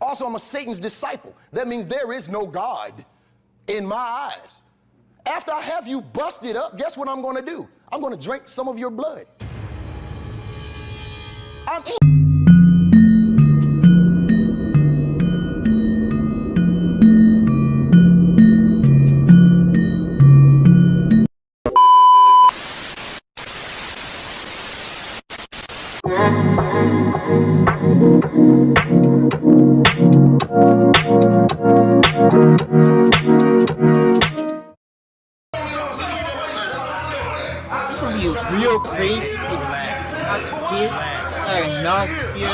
Also, I'm a Satan's disciple. That means there is no God in my eyes. After I have you busted up, guess what I'm gonna do? I'm gonna drink some of your blood. Real crazy how kids are not here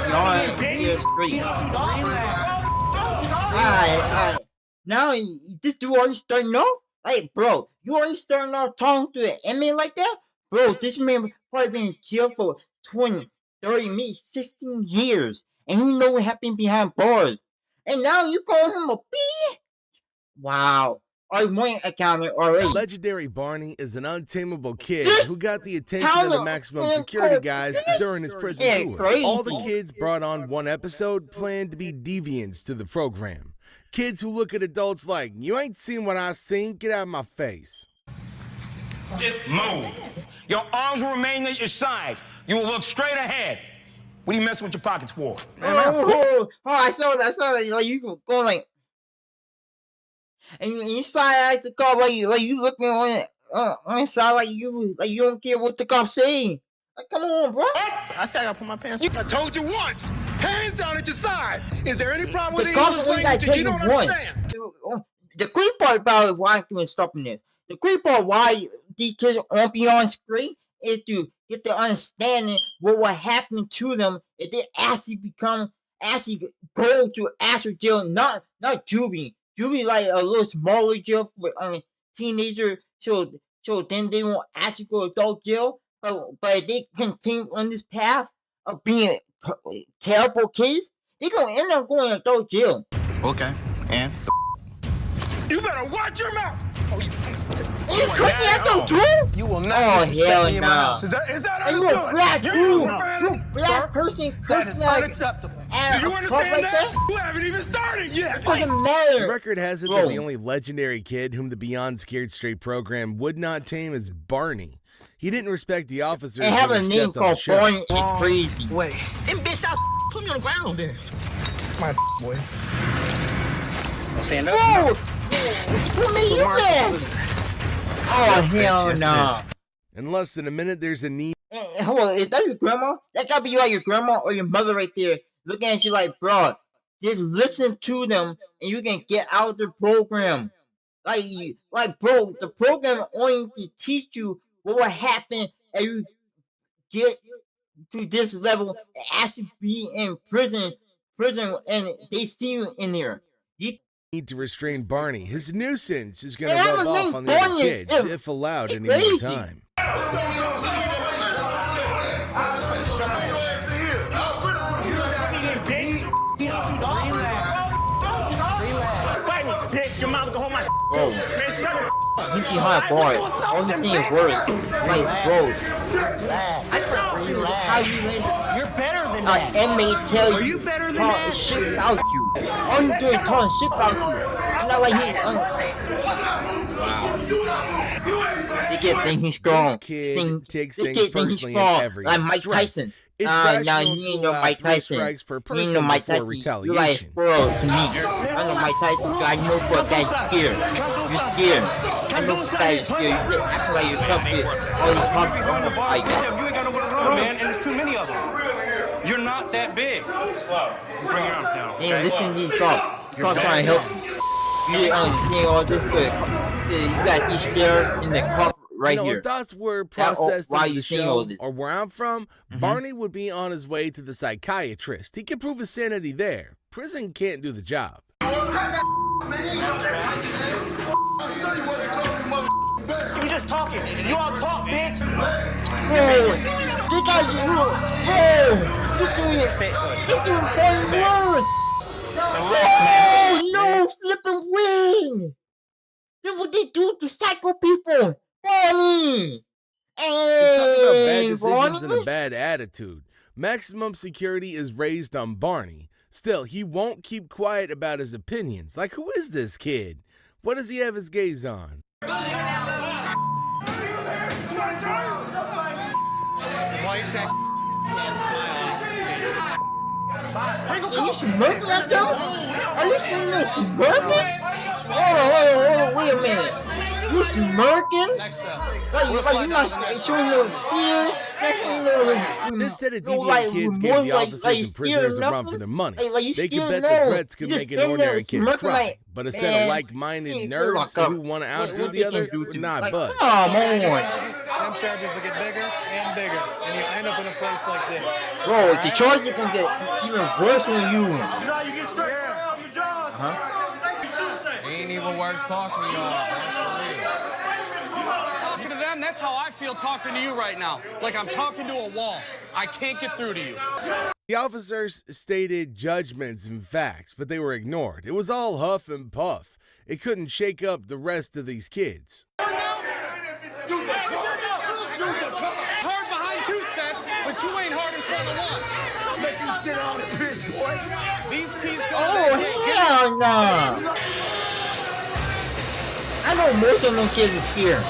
beyond here straight. Alright. Now this dude already starting off? Like, bro, you already starting off talking to an inmate like that? Bro, this man probably been in jail for 20, 30, maybe 16 years. And you know what happened behind bars. And now you call him a bitch? Wow. I want a counter already. Legendary Barney is an untamable kid who got the attention of the Counter- maximum security guys during his prison Yeah, tour. crazy. All the kids brought on one episode planned to be deviants to the program. Kids who look at adults like, you ain't seen what I seen, get out of my face. Just move. Your arms will remain at your sides. You will look straight ahead. What are you messing with your pockets for? Oh, I saw that. Like you go like, and you side the cop like you looking on the side like you don't care what the cops say. Like, come on, bro. I said I gotta put my pants I told you once. Hands down at your side. Is there any problem with The the cops English only gotta language tell that you you don't once. understand? The creep part about why I'm doing stopping this. The creep part why these kids won't be on screen is to get the understanding what will happen to them if they actually go to actual jail, not juvie. Juvie like a little smaller jail for teenager, so then they won't actually go to adult jail. But if they continue on this path of being terrible kids, they're gonna end up going to adult jail. Okay, and? You better watch your mouth. You cooking at them too? You will Oh, not disrespect hell me in my no. house. Is that And you a understood? black You dude. use You profanity? a black person That cooking is like unacceptable. at Do you a understand club like that? that? You haven't even started yet. It doesn't matter. The record has it Bro. that the only legendary kid whom the Beyond Scared Straight program would not tame is Barney. He didn't respect the officers And have when a they name stepped on the called show. Barney is crazy. Wait, them bitch out put me on the ground then. My boy. Stand up. Whoa! What made you that? Oh, hell no. In less than a minute, there's a need. Hold on, is that your grandma? That gotta be like your grandma or your mother right there looking at you like, bro, just listen to them and you can get out of the program. Like, bro, the program only to teach you what will happen if you get to this level and actually be in prison, and they see you in there. Need to restrain Barney. His nuisance is going And to I rub was off on the other Barney, kids yeah, if allowed it's any more crazy. time. Bitch, your mom go home. Bro, Man, shut up. he's behind bars. All he's saying is words. Like, bro, how you let You're better than an inmate tell Are you you better than talk that? shit about you? All you doing is talking shit about you. It's not like they get things he's strong. This kid takes This things kid thinks he's personally in strong. every Like Mike strike. Tyson. It's Now rational you to ain't no allow Mike 3 Tyson. strikes per You ain't person no Mike before Tyson. You like retaliation. squirrel to me. I know Mike Tyson. I know for that you're scared. You're scared. I know for that you're scared. You acting like you're tough shit. All these pumps on the fight. You ain't got nowhere to run, man, and there's too many of them. You're not that big. Slow. Bring your arms down. Hey, listen to these cops. Cops trying to help you. You didn't understand all this good. You got these scared in the cop right you know, here. if thoughts were That- processed why into you the saying all show this? or where I'm from, Barney would be on his way to the psychiatrist. He can prove his sanity there. Prison can't do the job. You just talking. You all talk, bitch. They got you. He's doing worse. Oh, no flipping wing. That's what they do to psycho people. Bonnie. We're talking about bad Hey, decisions and a Bonnie. bad attitude. Maximum security is raised on Barney, Still, he won't keep quiet about his opinions. Like, who is this kid? What does he have his gaze on? Wipe that damn smile off your face. Are you smirking at them? Are you smirking? Hold on, wait a minute. You smirking? Next up. Like you not showing no fear? This set of deviant kids gave the officers and prisoners a run for their money. They could bet the threats could make an ordinary kid cry. But a set of like-minded nerds who want to outdo the other would not budge. Come on. Them charges will get bigger and bigger, and you'll end up in a place like this. Bro, the charges gonna get even worse than you. You know how you get straight off your jaws. It ain't even worth talking to y'all. Talking to them, that's how I feel talking to you right now. Like I'm talking to a wall. I can't get through to you. The officers stated judgments and facts, but they were ignored. It was all huff and puff. It couldn't shake up the rest of these kids. Hard behind 2 sets, but you ain't hard in front of 1. Make you sit on the piss, boy. These peas go Oh, hell no. I know most of them kids are scared.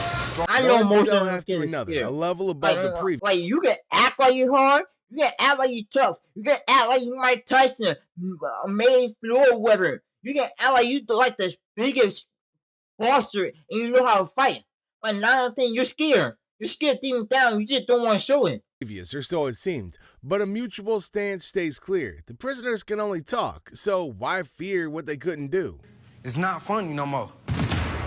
I know One most cell of them after kids are another, scared. a level above the previous. Like, you can act like you're hard. You can act like you're tough. You can act like you Mike Tyson, made floor weather. You can act like you like the biggest monster and you know how to fight. But now thing, you're scared. You're scared deep down. You just don't want to show it. Or so it seemed. But a mutual stance stays clear. The prisoners can only talk, so why fear what they couldn't do? It's not funny no more.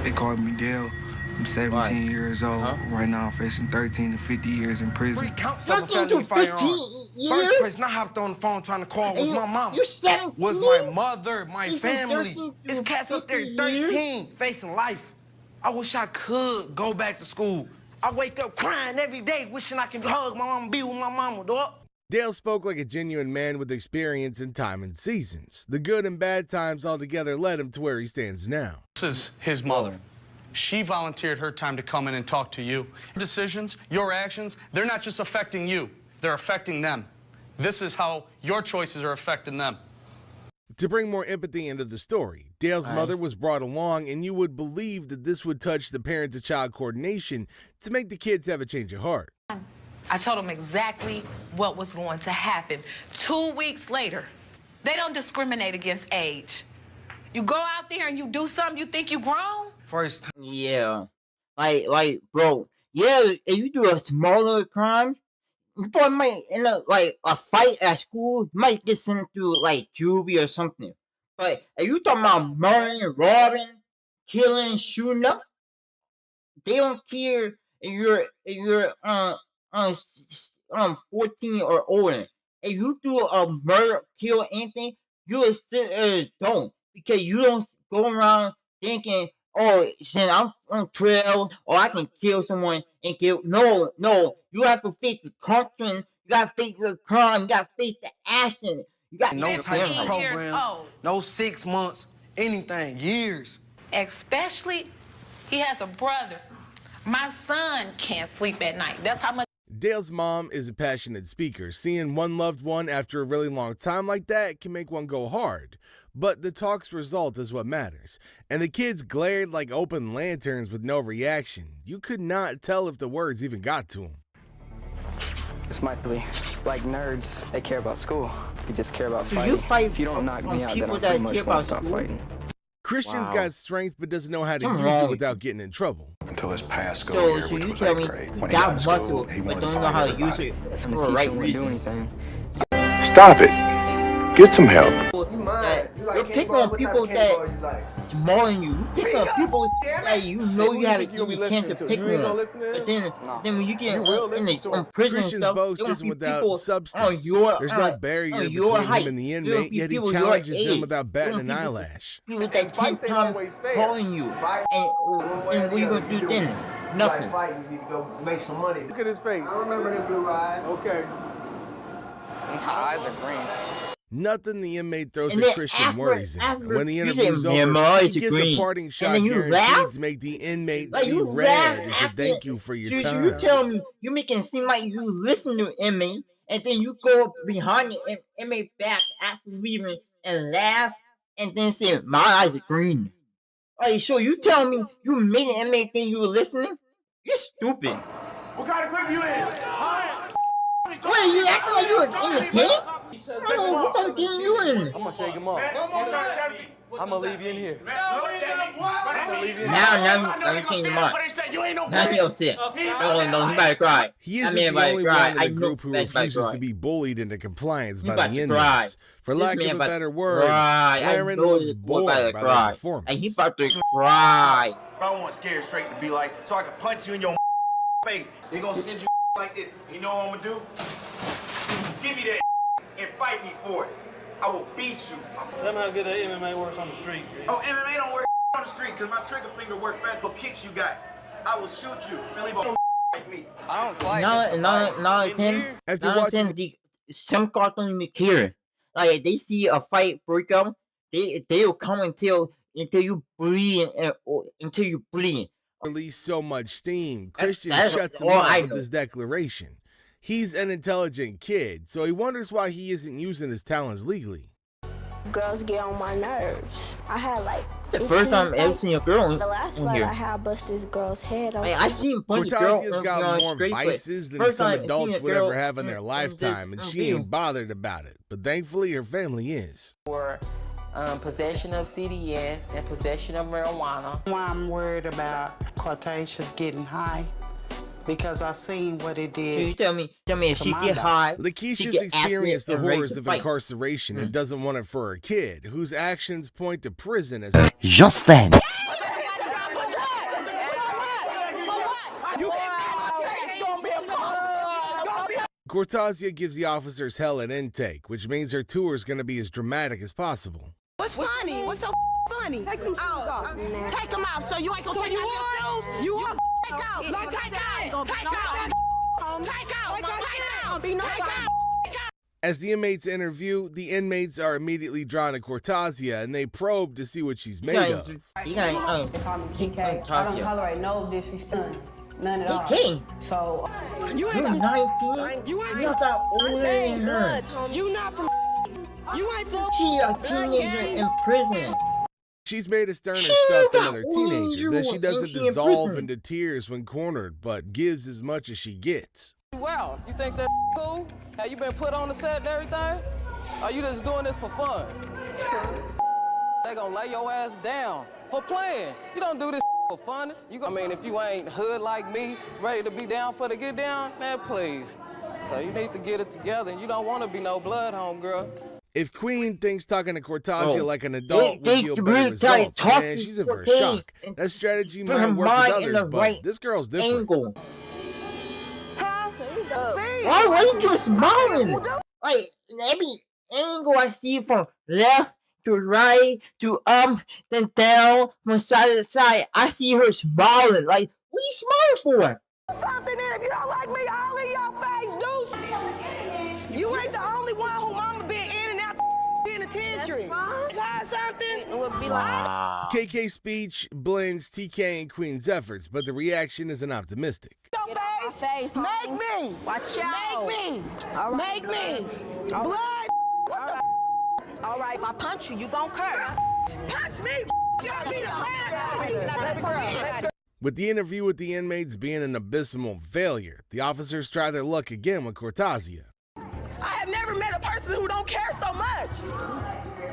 They called me Dale. I'm 17 years old. Right now I'm facing 13 to 50 years in prison. 3 counts of a 13 to felony 15 firearm. years? First person I hopped on the phone trying to call was my mama. You're 17? Was my mother, my You family. 13 It's cats up there 50 13 facing life. I wish I could go back to school. I wake up crying every day, wishing I can hug my mama, be with my mama, dog. Dale spoke like a genuine man with experience in time and seasons. The good and bad times altogether led him to where he stands now. This is his mother. She volunteered her time to come in and talk to you. Your decisions, your actions, they're not just affecting you, they're affecting them. This is how your choices are affecting them. To bring more empathy into the story, Dale's mother was brought along, and you would believe that this would touch the parent-to-child coordination to make the kids have a change of heart. I told them exactly what was going to happen. 2 weeks later, they don't discriminate against age. You go out there and you do something you think you grown? First time. Yeah. Like, bro. Yeah, if you do a smaller crime, you probably might end up, like, a fight at school. You might get sent to, like, juvie or something. But if you talking about murdering, robbing, killing, shooting up, they don't care if you're 14 or older. If you do a murder, kill, anything, you will still don't, because you don't go around thinking, oh, since I'm 12, or I can kill someone and kill. No, you have to face the consequence. You got to face the crime. You got to face the action. You got No type of 15 years program, old. no 6 months, anything, years. Especially, he has a brother. My son can't sleep at night. That's how much. Dale's mom is a passionate speaker. Seeing one loved one after a really long time like that can make one go hard. But the talk's result is what matters. And the kids glared like open lanterns with no reaction. You could not tell if the words even got to them. This might be like nerds. They care about school. We just care about Do fighting. you fight If you don't knock me out, then people I'm that pretty much care gonna about stop school? fighting. Christian's Wow. got strength but doesn't know how to Something use wrong it with without getting in trouble. Until his past school So year, which you was tell 8th me grade. you When he got in got school, muscle, he but wanted to don't know fight how to use everybody. it I'm for gonna the teach right you when to do reason. anything. Stop it. Get some help. You're picking on people that's more than you. You picking on people that you know you have a chance to pick on. But then when you get in the prison and Christian's stuff, boast there isn't be without people substance. on your There's no barrier on your between height. him and the There inmate, be yet he people your challenges age. him without batting an There be eyelash. People that 10 times calling you. And what you gonna do then? Nothing. Fighting, you need to go make some money. Look at his face. I remember them blue eyes. Okay. My eyes are green. Nothing the inmate throws And at then Christian worries him. And when the you interview's say, "Man, my over, eyes he are gives green." a parting And shot then you guaranteed laugh? to make the inmate Like, see you red laugh as a after- thank you for your you time. tell me you make it seem like you listen to inmate and then you go behind the inmate back after leaving and laugh, and then say, "My eyes are green." Like, so you telling me you made an inmate think you were listening? You're stupid. What kind of grip you in? Wait, you acting like you were in the tent? Oh, what type of tent you in? I'm gonna take him off. I'm gonna leave you in here. Now you change your mind. Now you're upset. No, he about to cry. He isn't the only one in the group who refuses to be bullied into compliance by the inmates. For lack of a better word, Laren looks bored by the performance. And he's about to cry. I want scared straight to be like, so I can punch you in your face. They gonna send you like this. You know what I'm gonna do? Give me that and fight me for it. I will beat you. Tell me how good that MMA works on the street. Oh, MMA don't work on the street because my trigger finger work better for kicks you got. I will shoot you. Really like me. I don't fight. After watching some cartoons make care. Like they see a fight break out, they'll come until you bleed until you bleed. Release so much steam. Christian shuts him up with his declaration. He's an intelligent kid, so he wonders why he isn't using his talents legally. Girls get on my nerves. I had like the first time I ever seen a girl in the last in fight here. I had busted this girl's head off. I seen a bunch of girls. Cortasia's got more vices than some adults would ever have in their lifetime, and she ain't bothered about it. But thankfully, her family is. For possession of CDS and possession of marijuana. Why I'm worried about Cortasia's getting high, because I seen what it did. So you tell me if she get high. Lakeisha's experienced the horrors of incarceration and doesn't want it for her kid, whose actions point to prison as just then. Cortasia gives the officers hell at intake, which means her tour is going to be as dramatic as possible. What's funny? What's so funny? Take them take them out so you ain't gonna take out your shoes. You are take out. No, take out. Take out. Take out. Take out. As the inmates interview, the inmates are immediately drawn to Cortasia and they probe to see what she's made of. They call me TK. I don't tolerate no disrespect. None at all. TK. So you're 19. You're not that older than her. You not from. You ain't from. She a teenager in prison. She's made a sterner stuff than other teenagers, as she doesn't dissolve into tears when cornered, but gives as much as she gets. Well, you think that's cool? Have you been put on the set and everything? Or you just doing this for fun? They gonna lay your ass down for playing. You don't do this for fun. I mean, if you ain't hood like me, ready to be down for the get down, man, please. So you need to get it together, and you don't want to be no blood home girl. If Queen thinks talking to Cortasia like an adult would yield better results, man, she's in for a shock. That strategy might work with others, but this girl's different. Why are you just smiling? Like, every angle I see from left to right to up, then down, from side to side, I see her smiling. Like, what are you smiling for? Something in it. If you don't like me, all in your face, deuce. You ain't the only one who mama been in and out penitentiary. Got something? It would be like. KK's speech blends TK and Queen's efforts, but the reaction isn't optimistic. Face, make me. Watch out. Make me. All right. Make me. All blood. Right. What the? All right, if I punch you, you gon' curse. Punch me. With the interview with the inmates being an abysmal failure, the officers try their luck again with Cortasia. I have never met a person who don't care so much.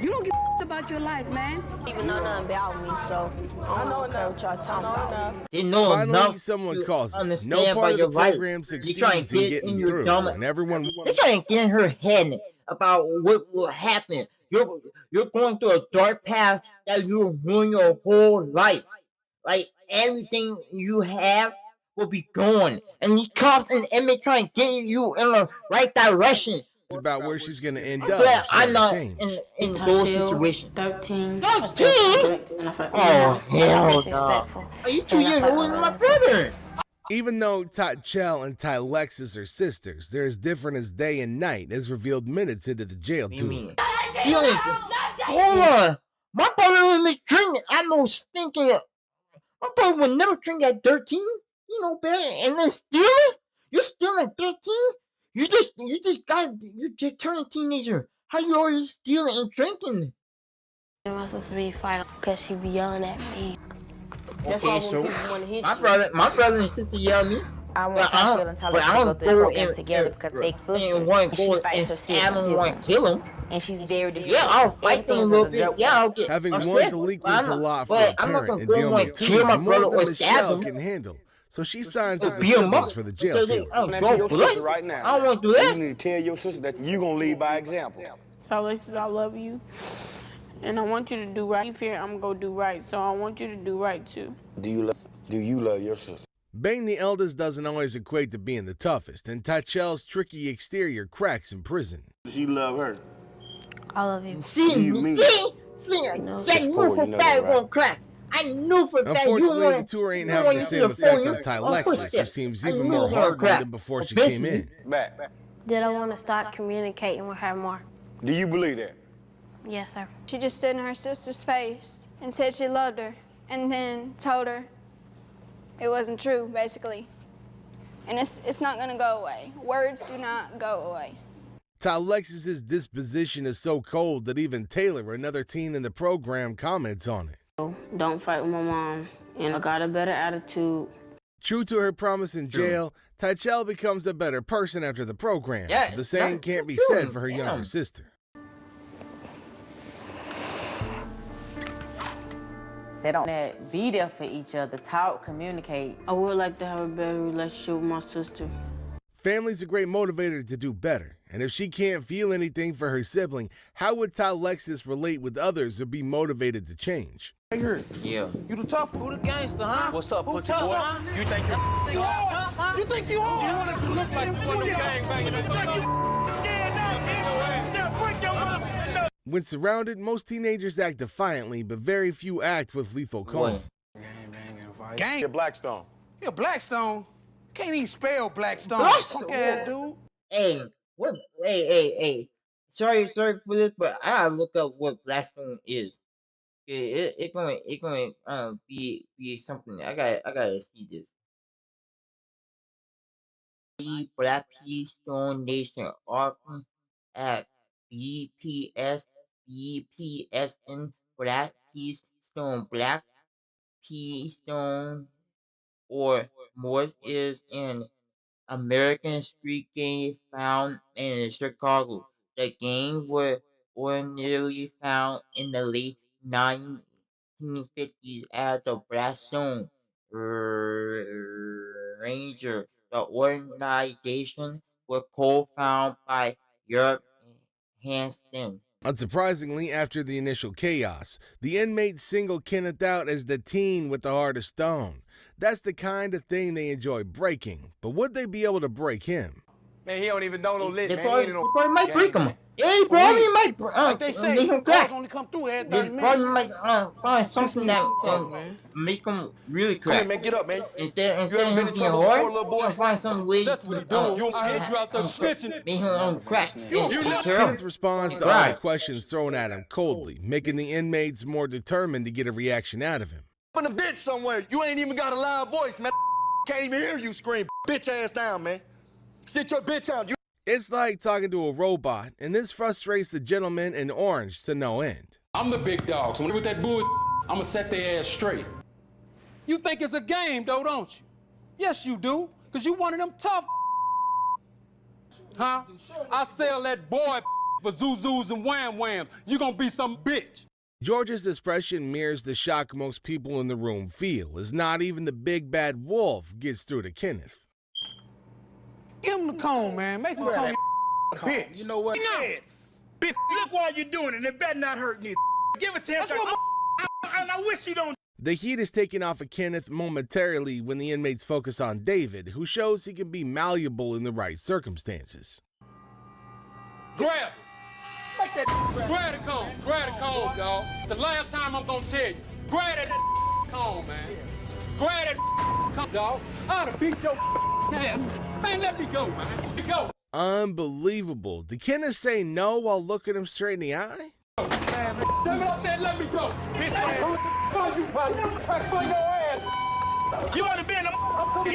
You don't give a about your life, man. Even know nothing about me, so I don't know care what y'all talking about. They know Finally, someone calls it. No part of the program succeeds in getting through, and everyone... They're trying to get in her head about what will happen. You're going through a dark path that you'll ruin your whole life. Like, everything you have will be gone. And these cops and inmates trying to get you in the right direction. It's about where she's going to end up. Yeah, I'm not in those situations. 13. 13? Oh, hell no. Are you 2 years older than my brother? Even though Tatchel and Tylexis are sisters, they're as different as day and night, as revealed minutes into the jail tour. Hold on. My brother would be drinking. I know stinking. My brother would never drink at 13. You know better. And then stealing? You're stealing at 13? You just turned a teenager. How you already stealing and drinking? My sister be fighting because she be yelling at me. That's Okay, why so when people want to hit my brother and sister yell at me. I want Tasha and Tyler to go through the program together because they sisters. And she fights her siblings. And she's very defensive. Yeah, I'll fight them a little bit. Yeah, I'll get Having upset, one delinquent's a lot for a parent, and dealing with two is more than Michelle can handle. So she signs the proceedings for the jail too. Right now. I don't want to do that. You need to tell your sister that you're going to lead by example. Tell Alexis I love you. And I want you to do right. If here, I'm going to do right. So I want you to do right too. Do you love your sister? Being the eldest doesn't always equate to being the toughest, and Tychel's tricky exterior cracks in prison. You love her? I love you. See, I knew for a fact it won't crack. I knew for a fact you Unfortunately, the tour ain't having the same effect on Tylexis, who seems even more hardened than before she came in. Did I want to start communicating with her more? Do you believe that? Yes, sir. She just stood in her sister's face and said she loved her, and then told her it wasn't true, basically. And it's not gonna go away. Words do not go away. Tylexis' disposition is so cold that even Taylor, another teen in the program, comments on it. Don't fight with my mom. And I got a better attitude. True to her promise in jail, Tychel becomes a better person after the program. Yeah, the same can't be said for her younger sister. They don't be there for each other, talk, communicate. I would like to have a better relationship with my sister. Family's a great motivator to do better, and if she can't feel anything for her sibling, how would Tylexis relate with others or be motivated to change? Here. Yeah. You the tough? Who the gangster, huh? What's up, pussy boy? Huh? You think you're tough, huh? You think you hard? You wanna look like you want to gang banging or something? When surrounded, most teenagers act defiantly, but very few act with lethal calm. Gang. Yeah, Blackstone. Yeah, Blackstone. Can't even spell Blackstone. Punk ass dude. Hey, what? Hey. Sorry for this, but I gotta look up what Blackstone is. It's gonna be something. I gotta see this. Blackstone Nation often at BPSN Black Keystone Black Keystone or Morse is an American street game found in Chicago. The game was ordinarily found in the late 1950s at the Blackstone Ranger. The organization was co-founded by Europe Hanston. Unsurprisingly, after the initial chaos, the inmates single Kenneth out as the teen with the heart of stone. That's the kind of thing they enjoy breaking, but would they be able to break him? Man, he don't even know no lit, They man. probably, He ain't probably might break him. man. Yeah, he probably might. Like they say, girls only come through every 30 They probably minutes. might find something that make him really crack. Come here, man, get up, man. Instead You of ever been him in being trouble before, hard, little boy? find some way That's what he doing. You make you out there snitching. him crack. Kenneth responds to all the questions thrown at him coldly, making the inmates more determined to get a reaction out of him. Up in the bench somewhere. You ain't even got a loud voice, man. Can't even hear you scream. Bitch ass down, man. Sit your bitch down. It's like talking to a robot, and this frustrates the gentleman in orange to no end. I'm the big dog, so with that bull, I'ma set their ass straight. You think it's a game, though, don't you? Yes, you do, because you one of them tough. Huh? I sell that boy for Zuzus and Wham Whams. You gonna be some bitch. George's expression mirrors the shock most people in the room feel, as not even the big bad wolf gets through to Kenneth. Give him the cone, man. Make him cone. Bitch. You know what? No. Bitch, look why you're doing it. It better not hurt me. Give it to him. And I wish you don't. The heat is taken off of Kenneth momentarily when the inmates focus on David, who shows he can be malleable in the right circumstances. Grab it. Grab the cone. Grab the cone, dog. It's the last time I'm gonna tell you. Grab that cone, man. Grab that cone, dog. I'd have beat your ass. Man, let me go, man. Let me go. Unbelievable. Did Kenneth say no while looking him straight in the eye? Let me go. You want to be in the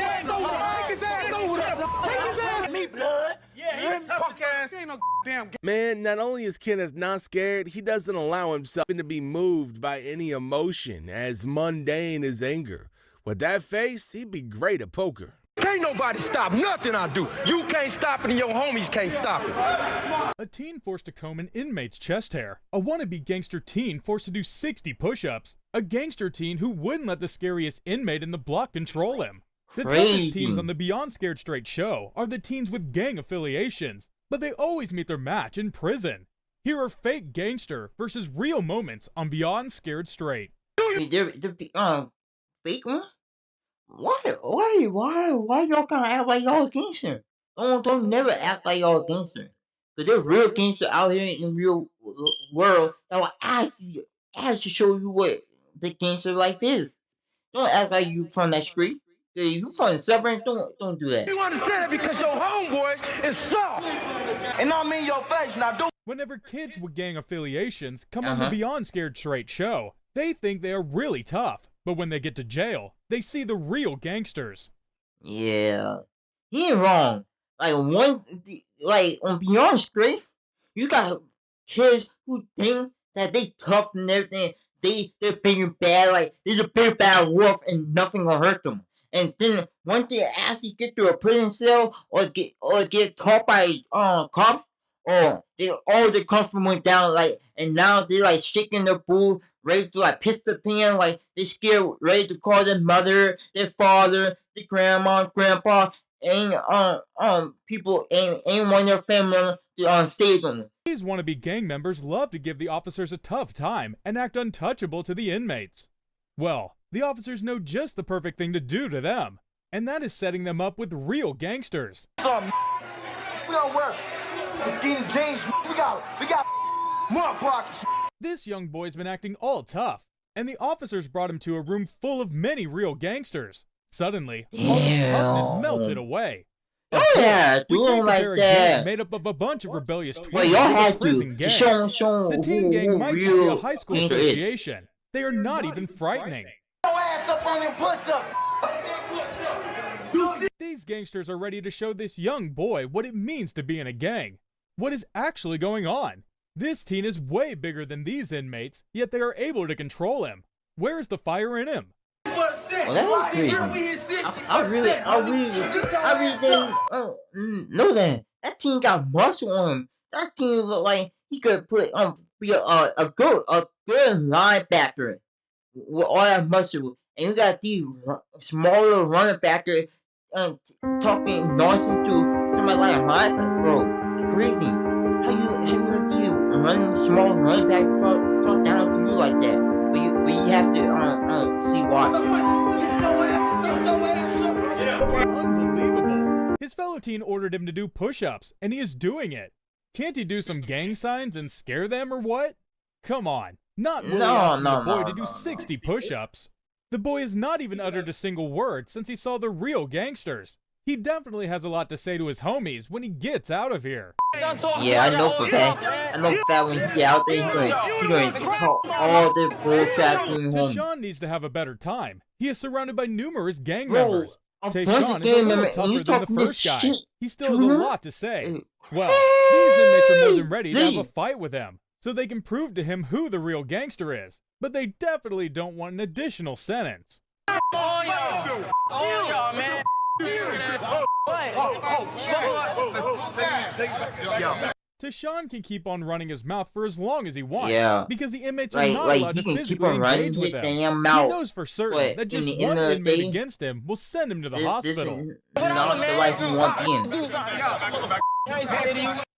ass over there. Take his ass over there. Take his ass. Me blood. Yeah. man. Punk ass. He ain't no damn. Man, not only is Kenneth not scared, he doesn't allow himself to be moved by any emotion as mundane as anger. With that face, he'd be great at poker. Can't nobody stop nothing I do. You can't stop it and your homies can't stop it. A teen forced to comb an inmate's chest hair. A wannabe gangster teen forced to do 60 push-ups. A gangster teen who wouldn't let the scariest inmate in the block control him. The toughest teens on the Beyond Scared Straight show are the teens with gang affiliations, but they always meet their match in prison. Here are fake gangster versus real moments on Beyond Scared Straight. Fake one? Why y'all kind of act like y'all gangster? Don't never act like y'all gangster. Cause there's real gangster out here in real world that will ask to show you what the gangster life is. Don't act like you from that street. You from the suburbs. Don't do that. You understand it because your homeboys is soft. And I mean your face now, do. Whenever kids with gang affiliations come on the Beyond Scared Straight show, they think they are really tough. But when they get to jail, they see the real gangsters. Yeah, he ain't wrong. Like on Beyond Straight, you got kids who think that they tough and everything. They're big and bad, like they're a big bad wolf and nothing will hurt them. And then once they actually get to a prison cell or get caught by cops, all the confidence went down, like, and now they like shaking their bull, ready to like piss the pan, like they scared, ready to call their mother, their father, their grandma, grandpa, and people, and one of their family members to save them. These wannabe gang members love to give the officers a tough time and act untouchable to the inmates. Well, the officers know just the perfect thing to do to them, and that is setting them up with real gangsters. We don't wear skinny jeans. We got mud blocks. This young boy's been acting all tough, and the officers brought him to a room full of many real gangsters. Suddenly, all his toughness melted away. Doing like that. Made up of a bunch of rebellious tweens. Well, y'all have to show the teen gang might be a high school association. They are not even frightening. These gangsters are ready to show this young boy what it means to be in a gang. What is actually going on? This teen is way bigger than these inmates, yet they are able to control him. Where is the fire in him? Well, that is crazy. I really didn't know that. That teen got muscle on him. That teen looked like he could be a good linebacker with all that muscle. And you got these smaller running back talking nonsense to somebody like a linebacker, bro. It's crazy. How you let these small running back talk down to you like that? But you have to see why. Unbelievable. His fellow teen ordered him to do push-ups, and he is doing it. Can't he do some gang signs and scare them or what? Come on. Not really asking the boy to do 60 push-ups. The boy has not even uttered a single word since he saw the real gangsters. He definitely has a lot to say to his homies when he gets out of here. Yeah, I know for that. I know for that when he get out there, he's going to talk all the bullshit home. Tayshawn needs to have a better time. He is surrounded by numerous gang members. Tayshawn is a little tougher than the first guy. He still has a lot to say. Well, these inmates are more than ready to have a fight with him, so they can prove to him who the real gangster is. But they definitely don't want an additional sentence. Man. Tayshawn can keep on running his mouth for as long as he wants, because the inmates are not allowed to physically engage with him. He knows for certain that just one inmate against him will send him to the hospital. Not the life you want in.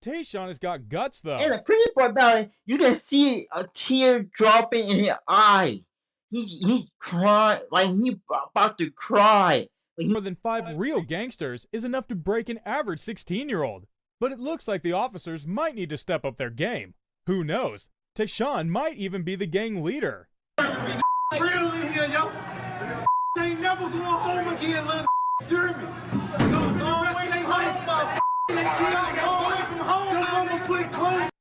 Tayshawn has got guts though. And the crazy part about it, you can see a tear dropping in his eye. He's crying, like he's about to cry. More than 5 real gangsters is enough to break an average 16-year-old. But it looks like the officers might need to step up their game. Who knows? Tayshawn might even be the gang leader. Real in here, yo. Ain't never going home again, little. Hear me?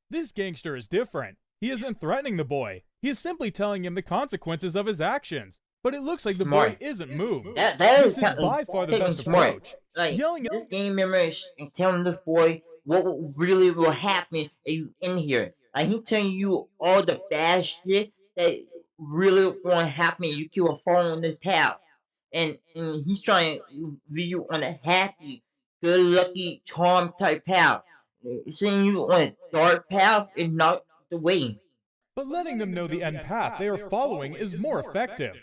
This gangster is different. He isn't threatening the boy. He is simply telling him the consequences of his actions. But it looks like the boy isn't moved. That this is by far the best smart. approach. Like, Yelling at this game member is telling this boy, what really will happen if you in here. Like he telling you all the bad shit that really going to happen if you keep on following this path. And he's trying to lead you on a happy, good, lucky, charm type path. Seeing you on a dark path is not the way. But letting them know the end path they are following is more effective.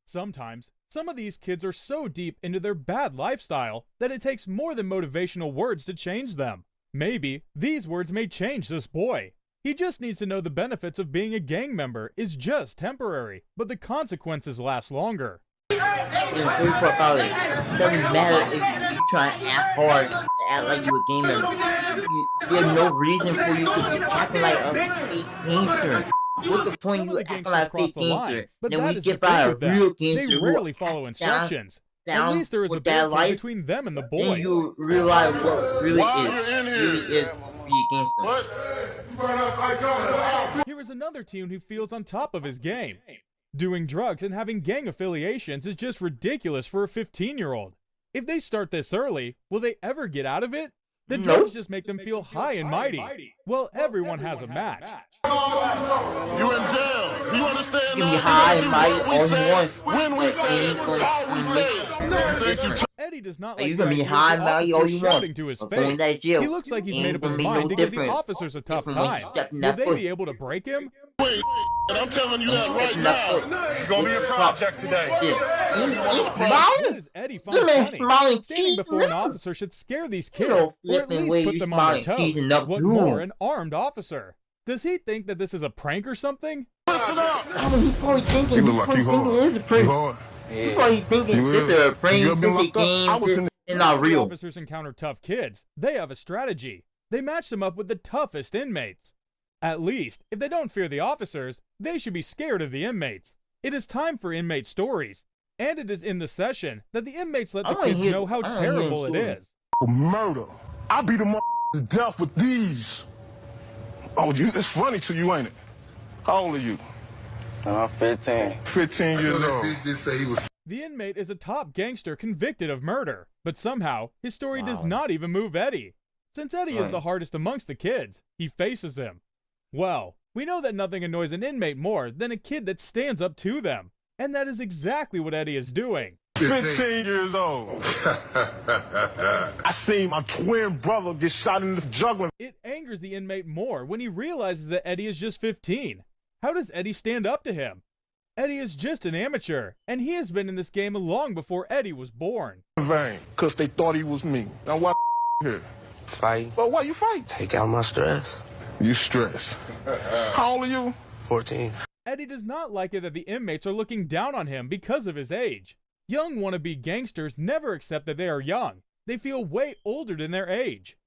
Sometimes, some of these kids are so deep into their bad lifestyle that it takes more than motivational words to change them. Maybe these words may change this boy. He just needs to know the benefits of being a gang member is just temporary, but the consequences last longer. It doesn't matter if you try to act hard and act like you're a gang member. There's no reason for you to be acting like a fake gangster. What's the point you acting like a fake gangster? Then when you get by a real gangster, they rarely follow instructions. At least there is a bond between them and the boys. Then you realize what really is be a gangster. Here is another teen who feels on top of his game. Doing drugs and having gang affiliations is just ridiculous for a 15-year-old. If they start this early, will they ever get out of it? The drugs just make them feel high and mighty. Well, everyone has a match. You in jail. You understand? You can be high and mighty all you want. When we say Eddie does not like you can be high and mighty all you want. To his But face. going to jail, He looks like he's made up his ain't mind no to give the different. officers a tough Different when time. you step in Will that they foot. be able to break him? and I'm telling you that right now. It's gonna be a project today. What is Eddie find funny? Standing before an officer should scare these kids, or at least put them on their toes. What more, an armed officer? Does he think that this is a prank or something? He probably thinking it is a prank. He probably thinking this is a prank, this is a game, it's not real. When officers encounter tough kids, they have a strategy. They match them up with the toughest inmates. At least, if they don't fear the officers, they should be scared of the inmates. It is time for inmate stories, and it is in the session that the inmates let the kids know how terrible it is. For murder. I beat them to death with these. Oh, it's funny to you, ain't it? How old are you? I'm 15. 15 years old. The inmate is a top gangster convicted of murder, but somehow his story does not even move Eddie. Since Eddie is the hardest amongst the kids, he faces him. Well, we know that nothing annoys an inmate more than a kid that stands up to them, and that is exactly what Eddie is doing. 15 years old. I seen my twin brother get shot in the jugular. It angers the inmate more when he realizes that Eddie is just 15. How does Eddie stand up to him? Eddie is just an amateur, and he has been in this game long before Eddie was born. Because they thought he was me. Now why here? Fight. Well, why you fight? Take out my stress. You stress. How old are you? 14. Eddie does not like it that the inmates are looking down on him because of his age. Young wannabe gangsters never accept that they are young. They feel way older than their age.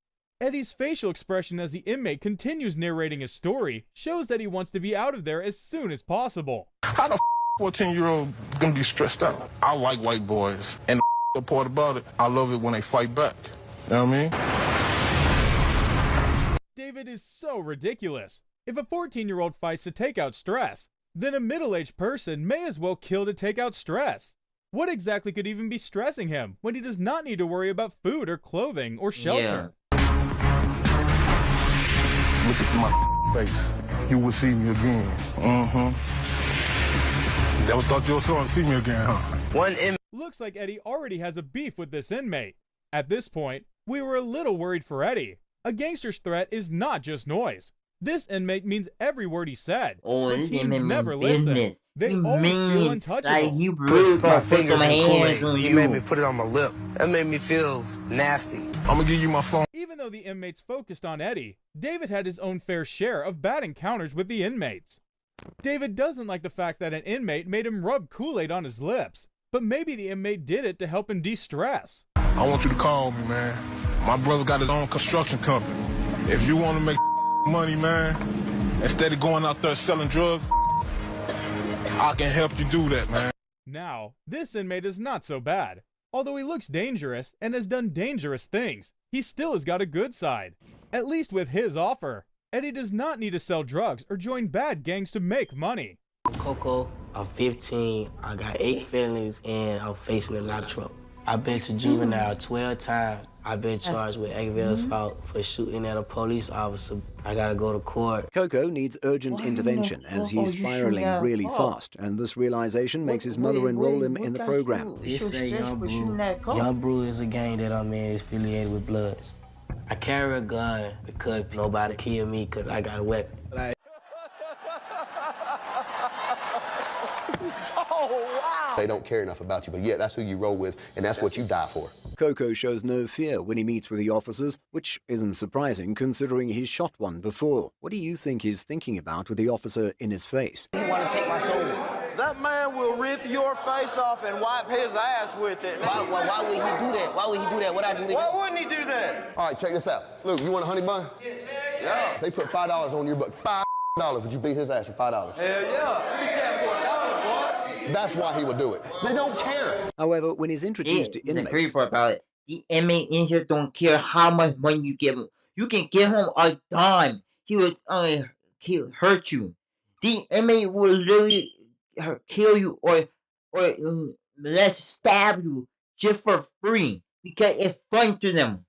Eddie's facial expression as the inmate continues narrating his story shows that he wants to be out of there as soon as possible. How the 14-year-old gonna be stressed out? I like white boys. And the part about it, I love it when they fight back. You know what I mean? David is so ridiculous. If a 14-year-old fights to take out stress, then a middle-aged person may as well kill to take out stress. What exactly could even be stressing him when he does not need to worry about food or clothing or shelter? Look at my face. You will see me again. Never thought you were going to see me again, huh? Looks like Eddie already has a beef with this inmate. At this point, we were a little worried for Eddie. A gangster's threat is not just noise. This inmate means every word he said. Oh, but this teens inmate never means listen. business. They He always feel mean, untouchable. like you really gonna put them hands on He you. made me put it on my lip. That made me feel nasty. I'm gonna give you my phone. Even though the inmates focused on Eddie, David had his own fair share of bad encounters with the inmates. David doesn't like the fact that an inmate made him rub Kool-Aid on his lips, but maybe the inmate did it to help him de-stress. I want you to call me, man. My brother got his own construction company. If you want to make money, man, instead of going out there selling drugs, I can help you do that, man. Now, this inmate is not so bad. Although he looks dangerous and has done dangerous things, he still has got a good side. At least with his offer. Eddie does not need to sell drugs or join bad gangs to make money. Coco, I'm 15, I got 8 felonies, and I'm facing a lot of trouble. I've been to juvenile 12 times. I've been charged with aggravated assault for shooting at a police officer. I gotta go to court. Coco needs urgent intervention as he's spiraling really fast, and this realization makes his mother enroll him in the program. This say Young Brew. Young Brew is a gang that I'm in. It's affiliated with Bloods. I carry a gun because nobody kill me because I got a weapon. They don't care enough about you, but yeah, that's who you roll with, and that's what you die for. Coco shows no fear when he meets with the officers, which isn't surprising considering he's shot one before. What do you think he's thinking about with the officer in his face? You want to take my soul? That man will rip your face off and wipe his ass with it. Why would he do that? Why would he do that? What I do? Why wouldn't he do that? All right, check this out. Luke, you want a honey bun? Yes. Yeah. They put $5 on your book. $5. Would you beat his ass for $5? Hell yeah. Let me tap for $1, boy. That's why he would do it. They don't care. However, when he's introduced to inmates... The crazy part about it, the inmate in here don't care how much money you give him. You can give him a dime. He would he'll hurt you. The inmate will literally kill you or let's stab you just for free because it's fun to them.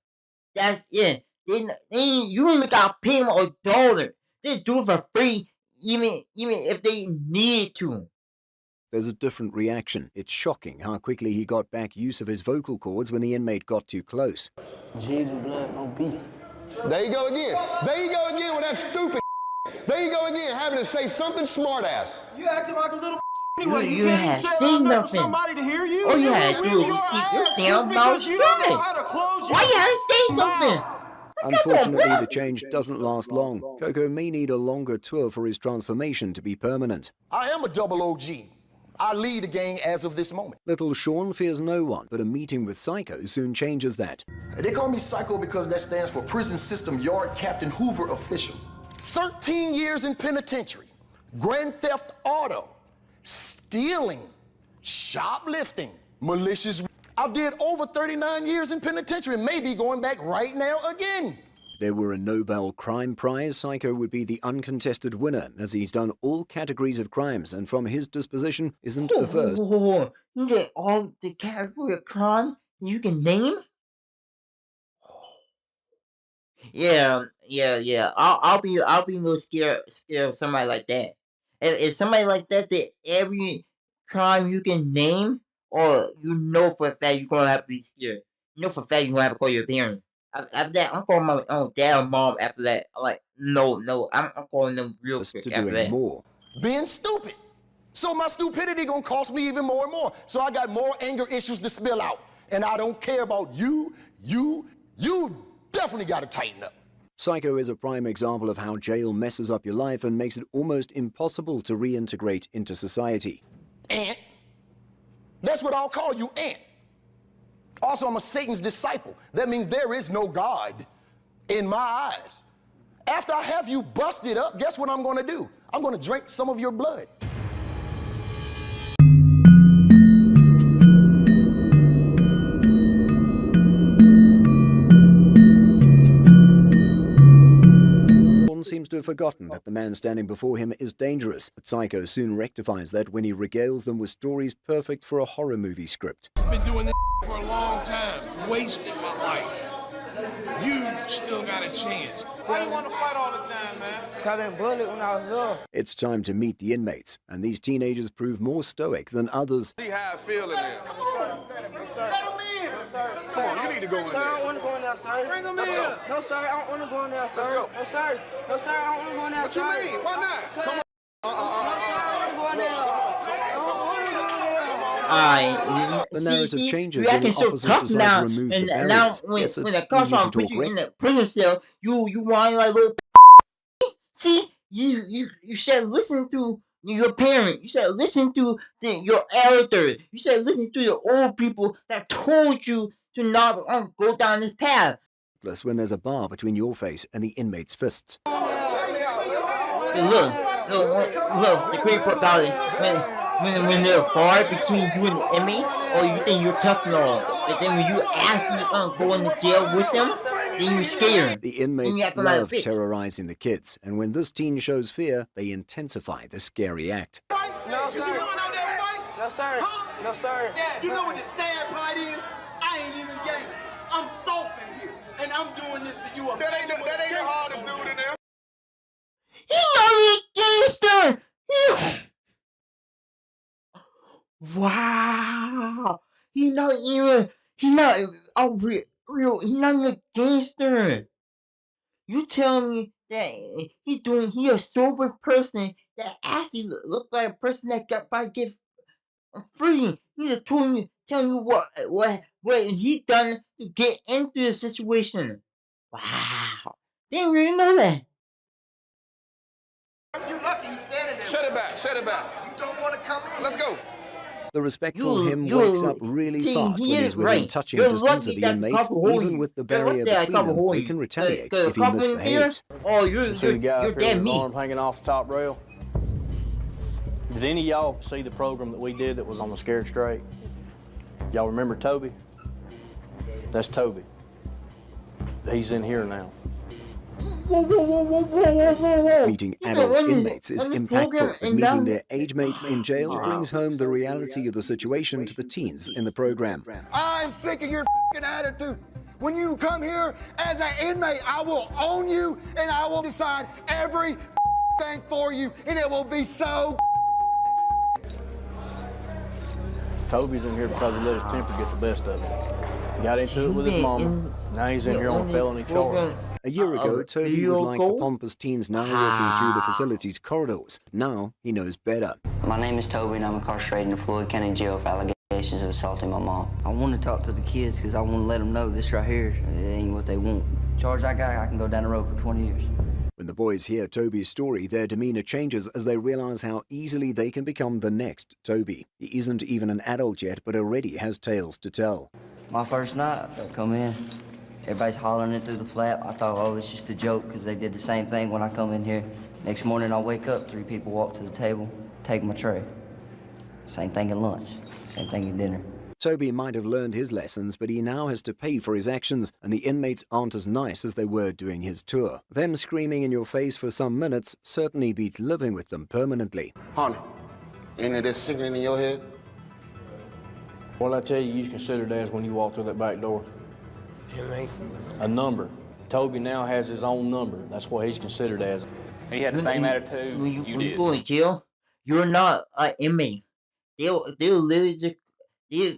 That's it. You ain't even got to pay them $1. They do it for free even if they need to. There's a different reaction. It's shocking how quickly he got back use of his vocal cords when the inmate got too close. Jesus, blood, no beat. There you go again. There you go again with that stupid. There you go again, having to say something smart ass. You acting like a little anyway. You had seen nothing. For somebody to hear you. Oh, you had to do is keep your damn mouth shut. Why you had to say something? Unfortunately, the change doesn't last long. Coco may need a longer tour for his transformation to be permanent. I am a double OG. I lead the gang as of this moment. Little Sean fears no one, but a meeting with Psycho soon changes that. They call me Psycho because that stands for Prison System Yard Captain Hoover Official. 13 years in penitentiary, grand theft auto, stealing, shoplifting, malicious. I've did over 39 years in penitentiary, maybe going back right now again. If there were a Nobel Crime Prize, Psycho would be the uncontested winner, as he's done all categories of crimes, and from his disposition isn't averse. You get all the category of crime you can name? Yeah. I'll be a little scared of somebody like that. If somebody like that did every crime you can name, or you know for a fact you're gonna have to be scared. You know for a fact you're gonna have to call your parents. After that, I'm calling my own dad and mom after that. I'm like, no, I'm calling them real quick to after doing that. more. Being stupid. So my stupidity gonna cost me even more and more. So I got more anger issues to spill out. And I don't care about you. You definitely gotta tighten up. Psycho is a prime example of how jail messes up your life and makes it almost impossible to reintegrate into society. Ant. That's what I'll call you, Ant. Also, I'm a Satan's disciple. That means there is no God in my eyes. After I have you busted up, guess what I'm going to do? I'm going to drink some of your blood. Seems to have forgotten that the man standing before him is dangerous, but Psycho soon rectifies that when he regales them with stories perfect for a horror movie script. I've been doing this for a long time, wasting my life. You still got a chance. Why you want to fight all the time, man? Cause I been bullied when I was little. It's time to meet the inmates, and these teenagers prove more stoic than others. See how I feel in there. Let him in. Come on, you need to go in there. Sir, I don't want to go in there, sir. Bring him in. No, sir, I don't want to go in there, sir. No, sir. No, sir, I don't want to go in there, sir. What you mean? Why not? Come on. The narrative changes you when the acting so officers tough decide now, to remove and the barriers. now when Yes, the it's cops easy are to put talk you in the prison cell, you whine like little. See, you should listen to your parent. You should listen to your elders. You should listen to your old people that told you to not go down this path. Plus, when there's a bar between your face and the inmate's fists. And look, the great part about it, when there's a bar between you and the inmate, or you think you're tough and all, but then when you actually go into jail with them, then you're scared. The inmates love terrorizing the kids, and when this teen shows fear, they intensify the scary act. No, sir. Is you going out there and fight? No, sir. Huh? No, sir. Dad, you know what the sad part is? I'm soft in here, and I'm doing this to you. That ain't the hardest dude in there. He know he gangster. Wow. He not even. He not a real. He not even a gangster. You telling me that he a sober person that actually look like a person that got by get free. He's a telling you what he done to get into the situation. Wow. Didn't really know that. You lucky you standing there. Shut it back. You don't want to come in. Let's go. The respectful him wakes up really fast when he's within touching distance of the inmates. Even with the barrier between them, they can retaliate if he misbehaves. Oh, you're dead meat. Arm hanging off the top rail. Did any of y'all see the program that we did that was on the Scared Straight? Y'all remember Toby? That's Toby. He's in here now. Meeting adult inmates is impactful, but meeting their age mates in jail brings home the reality of the situation to the teens in the program. I'm sick of your attitude. When you come here as an inmate, I will own you and I will decide every thing for you, and it will be so. Toby's in here because he let his temper get the best of him. He got into it with his mama. Now he's in here on a felony charge. A year ago, Toby was like the pompous teens now walking through the facility's corridors. Now he knows better. My name is Toby, and I'm incarcerated in the Floyd County Jail for allegations of assaulting my mom. I want to talk to the kids because I want to let them know this right here ain't what they want. Charge I got, I can go down the road for 20 years. When the boys hear Toby's story, their demeanor changes as they realize how easily they can become the next Toby. He isn't even an adult yet, but already has tales to tell. My first night, I come in. Everybody's hollering it through the flap. I thought, oh, it's just a joke because they did the same thing when I come in here. Next morning, I wake up, 3 people walk to the table, take my tray. Same thing at lunch, same thing at dinner. Toby might have learned his lessons, but he now has to pay for his actions, and the inmates aren't as nice as they were during his tour. Them screaming in your face for some minutes certainly beats living with them permanently. Honey, ain't it that singing in your head? What did I tell you you considered as when you walked through that back door? A number. Toby now has his own number. That's what he's considered as. He had the same attitude you did. When you go in jail, you're not an inmate. They'll literally just, these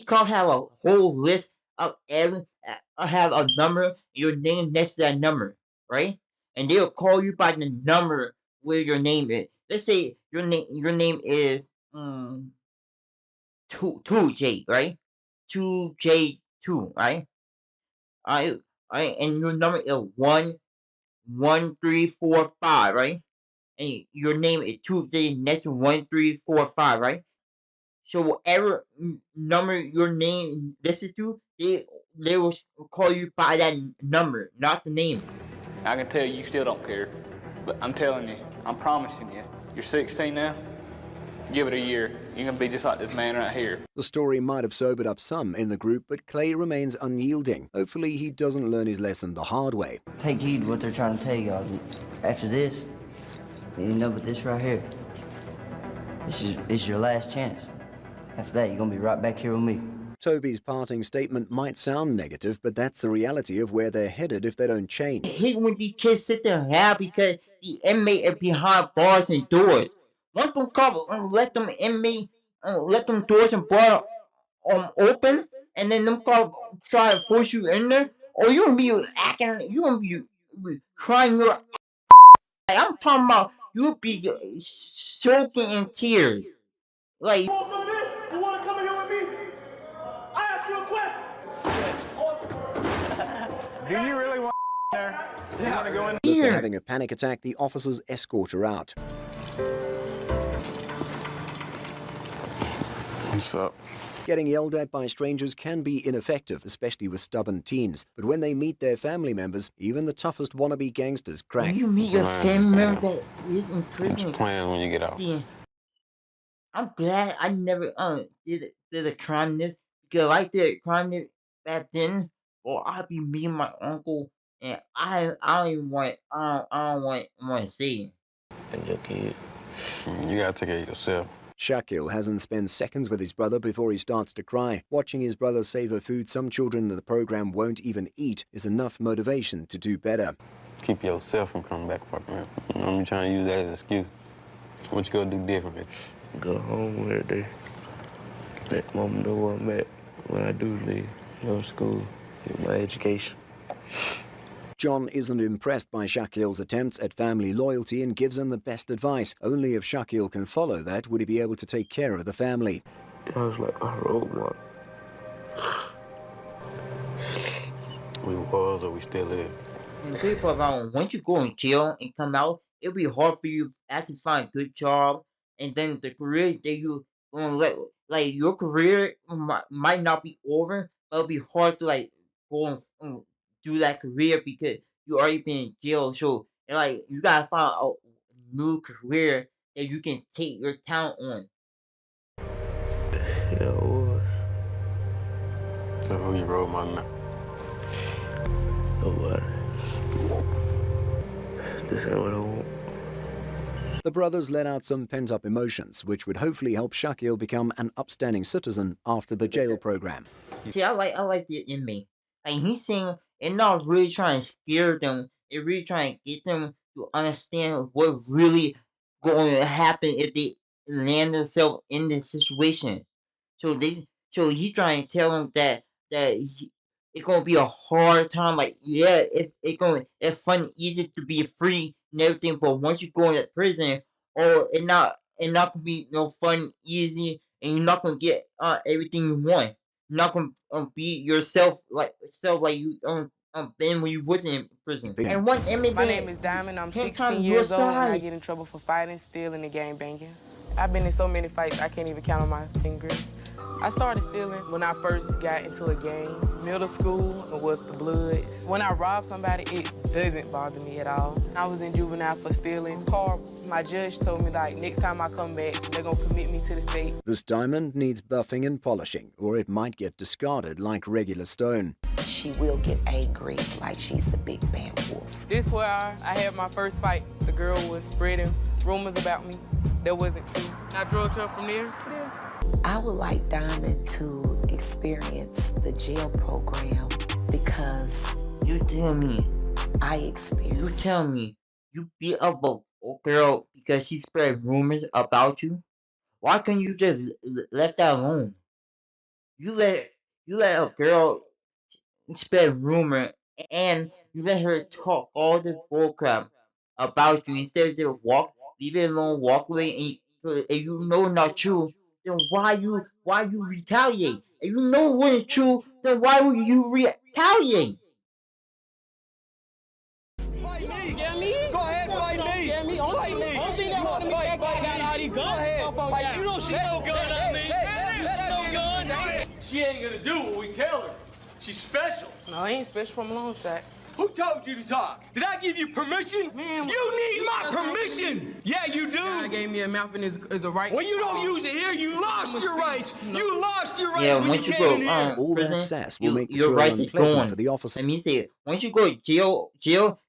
cops have a whole list of have a number, your name next to that number, right? And they'll call you by the number where your name is. Let's say your name is 2J, right? 2J2, right? I and your number is 11345, right? And your name is 2J next to 1345, right? So whatever number your name listed to, they will call you by that number, not the name. I can tell you still don't care, but I'm telling you, I'm promising you, you're 16 now. Give it a year, you're gonna be just like this man right here. The story might have sobered up some in the group, but Clay remains unyielding. Hopefully he doesn't learn his lesson the hard way. Take heed to what they're trying to tell y'all. After this, you know, but this right here, this is your last chance. After that, you're gonna be right back here with me. Toby's parting statement might sound negative, but that's the reality of where they're headed if they don't change. I hate when these kids sit there and have because the inmate is behind bars and doors. Once them cops let them inmate, let them doors and bars open, and then them cops try to force you in there, or you gonna be acting, you gonna be crying your. I'm talking about you'll be soaking in tears, like. You want to come in here with me? I asked you a question. Do you really want there? You want to go in After having a panic attack, the officers escort her out. What's up? Getting yelled at by strangers can be ineffective, especially with stubborn teens. But when they meet their family members, even the toughest wannabe gangsters crack. When you meet your family member that is in prison, What's your plan when you get out? Yeah, I'm glad I never did a crime this, because if I did a crime this back then, or I'd be meeting my uncle, and I don't even want I don't want to see it. And your kid. You gotta take care of yourself. Shaquille hasn't spent seconds with his brother before he starts to cry. Watching his brother savor food some children in the program won't even eat is enough motivation to do better. Keep yourself from coming back around. You know, I'm trying to use that as an excuse. What you gonna do differently? Go home every day. Let mom know where I'm at when I do leave. Go to school, get my education. John isn't impressed by Shaquille's attempts at family loyalty and gives him the best advice. Only if Shaquille can follow that would he be able to take care of the family. I was like my role model. We was or we still is. And people around, once you go and jail and come out, it'll be hard for you to actually find a good job. And then the career that you gonna let, like your career might not be over, but it'll be hard to like go and do that career because you already been in jail. So and like you gotta find a new career that you can take your talent on. Yeah, it was. So who you role model now? Nobody. This ain't what I want. The brothers let out some pent-up emotions, which would hopefully help Shaquille become an upstanding citizen after the jail program. See, I like the inmate. Like he's saying, it's not really trying to scare them. It's really trying to get them to understand what really going to happen if they land themselves in this situation. So he's trying to tell them that it's gonna be a hard time. Like yeah, it's fun, easy to be free and everything, but once you go into prison, it not gonna be no fun, easy, and you're not gonna get everything you want. You're not gonna be yourself like you been when you wasn't in prison. And one inmate. My name is Diamond. I'm 16 years old, and I get in trouble for fighting, stealing, and gang banging. I've been in so many fights I can't even count on my fingers. I started stealing when I first got into a gang. Middle school was the Bloods. When I rob somebody, it doesn't bother me at all. I was in juvenile for stealing. My judge told me, like, next time I come back, they're gonna commit me to the state. This diamond needs buffing and polishing, or it might get discarded like regular stone. She will get angry like she's the big bad wolf. This where I had my first fight. The girl was spreading rumors about me that wasn't true. I drove her from there to there. I would like Diamond to experience the jail program because you tell me you beat up a girl because she spread rumors about you. Why can't you just let that alone? You let a girl spread rumor and you let her talk all this bullcrap about you instead of just leave it alone, walk away, and you know not true. Then why you retaliate? If you know it wasn't true, then why would you retaliate? Fight me! Get me? Go ahead, fight me! Get me? Only thing that holding me back, I got all these guns. Go ahead, fight. You don't see no gun on me. No gun. She ain't gonna do what we tell her. She's special. No, I ain't special from a long shot. Who told you to talk? Did I give you permission? Man, you need my permission. Yeah, you do. God gave me a mouth and is a right. When you don't use it here, you lost your rights. You lost your rights Yeah, when once you you came go in here. All that sass will make the your tour rights is unpleasant gone for the officer. Let me say, once you go to jail,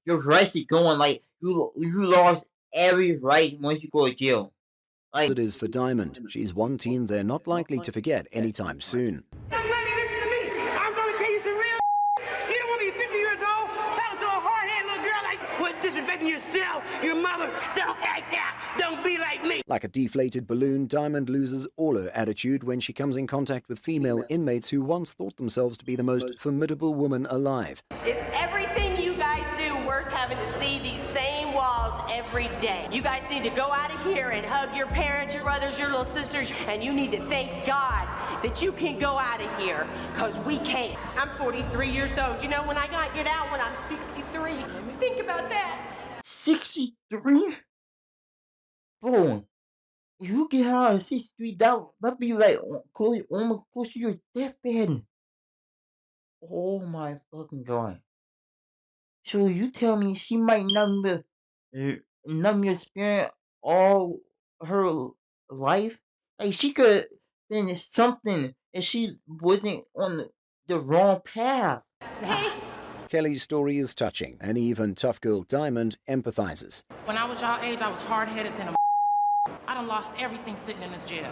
your rights is gone. Like you lost every right once you go to jail. Like It is for Diamond. She's one teen they're not likely to forget anytime soon. Listen to me. I'm gonna tell you some real. You don't want to be 50 years old talking to a hard-headed little girl like quit disrespecting yourself, your mother. Don't act out. Don't be like me. Like a deflated balloon, Diamond loses all her attitude when she comes in contact with female inmates who once thought themselves to be the most formidable woman alive. Is everything you guys do worth having to see these same walls every day? You guys need to go out of here and hug your parents, your brothers, your little sisters, and you need to thank God that you can go out of here, because we can't. I'm 43 years old. You know when I gotta get out when I'm 63? Think about that. 63? Bro, if you get out at 63, that'd be like almost close to your deathbed. Oh my fucking God. So you tell me she might not be experience all her life? Like she could been something if she wasn't on the wrong path. Kelly's story is touching, and even tough girl Diamond empathizes. When I was y'all age, I was hard-headed than a I done lost everything sitting in this jail.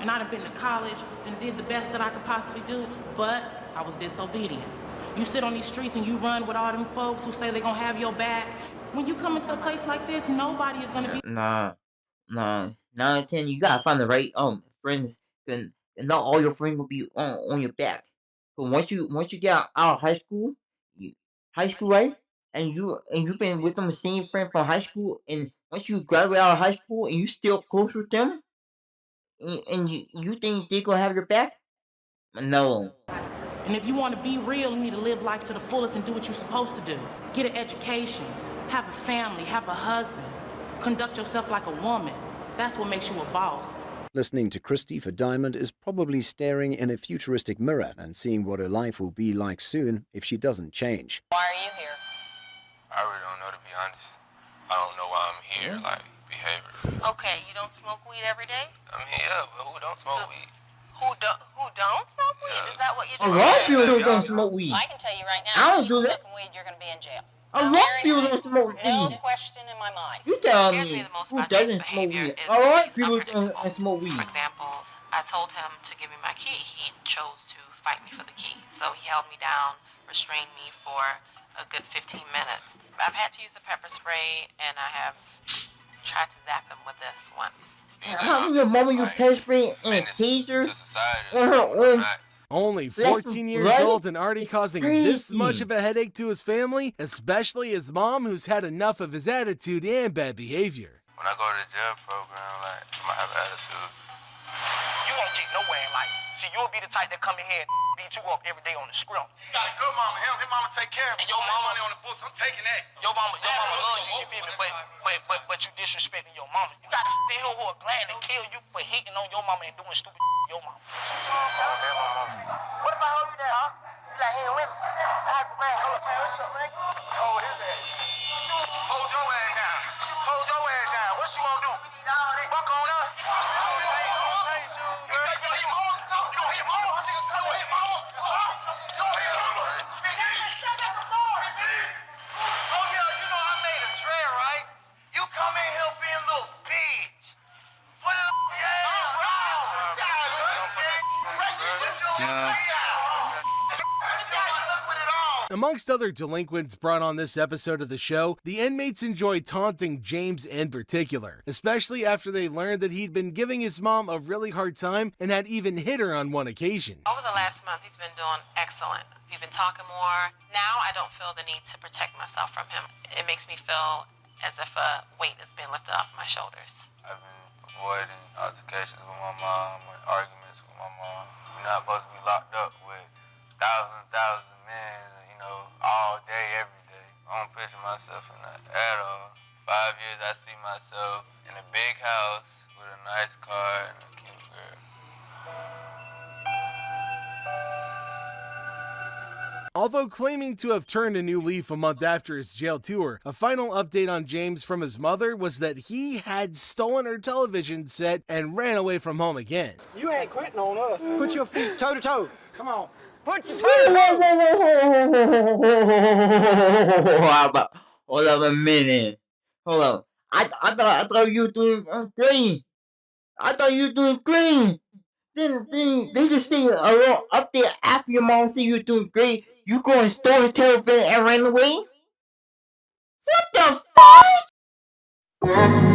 And I done been to college, done did the best that I could possibly do, but I was disobedient. You sit on these streets and you run with all them folks who say they gonna have your back. When you come into a place like this, nobody is gonna be. Nah. 9 and 10, you gotta find the right friends, and not all your friends will be on your back. But once you get out of high school, right? And you've been with them the same friend from high school, and once you graduate out of high school and you still close with them, and you think they gonna have your back? No. And if you want to be real, you need to live life to the fullest and do what you're supposed to do. Get an education, have a family, have a husband, conduct yourself like a woman. That's what makes you a boss. Listening to Christy for Diamond is probably staring in a futuristic mirror and seeing what her life will be like soon if she doesn't change. Why are you here? I really don't know, to be honest. I don't know why I'm here, like, behavior. Okay, you don't smoke weed every day? I mean, yeah, but who don't smoke weed? Who don't smoke weed? Is that what you do? A lot of people don't smoke weed. I can tell you right now, I don't if you do that. smoking weed, you're going to be in jail. A lot of people don't smoke No weed. question in my mind. You tell me who doesn't smoke weed? A lot of people don't smoke weed. For example, I told him to give me my key. He chose to fight me for the key. So he held me down, restrained me for a good 15 minutes. I've had to use a pepper spray, and I have tried to zap him with this once. How many your mama you pepper spray and a taser on her own? Only 14 years old and already causing this much of a headache to his family, especially his mom, who's had enough of his attitude and bad behavior. When I go to the jail program, like, I might have an attitude. You won't get nowhere in life. See, you'll be the type that come in here and beat you up every day on the scrim. You got a good mama. His mama take care of him. And your mama money on the books. I'm taking that. Your mama love you, you feel me? But you disrespecting your mama. You got people who are glad to kill you for hating on your mama and doing stupid to your mama. What if I hold you down, huh? You like hitting women? What's up, man? Hold his ass. Hold your ass down. Hold your ass down. What you gonna do? Buck on up. Amongst other delinquents brought on this episode of the show, the inmates enjoyed taunting James in particular, especially after they learned that he'd been giving his mom a really hard time and had even hit her on one occasion. Over the last month, he's been doing excellent. We've been talking more. Now I don't feel the need to protect myself from him. It makes me feel as if a weight has been lifted off my shoulders. I've been avoiding altercations with my mom, with arguments with my mom. We're not supposed to be locked up with thousands of men, all day, every day. I don't picture myself in that at all. 5 years, I see myself in a big house with a nice car and a cute girl. Although claiming to have turned a new leaf a month after his jail tour, a final update on James from his mother was that he had stolen her television set and ran away from home again. You ain't quitting on us. Put your feet toe to toe. Come on. Put your toe Hold to toe. up a minute. Hold up. I thought you were doing green. I thought you were doing green. Then they just say up there after your mom said you were doing great, you go and stole the television and ran away? What the fuck?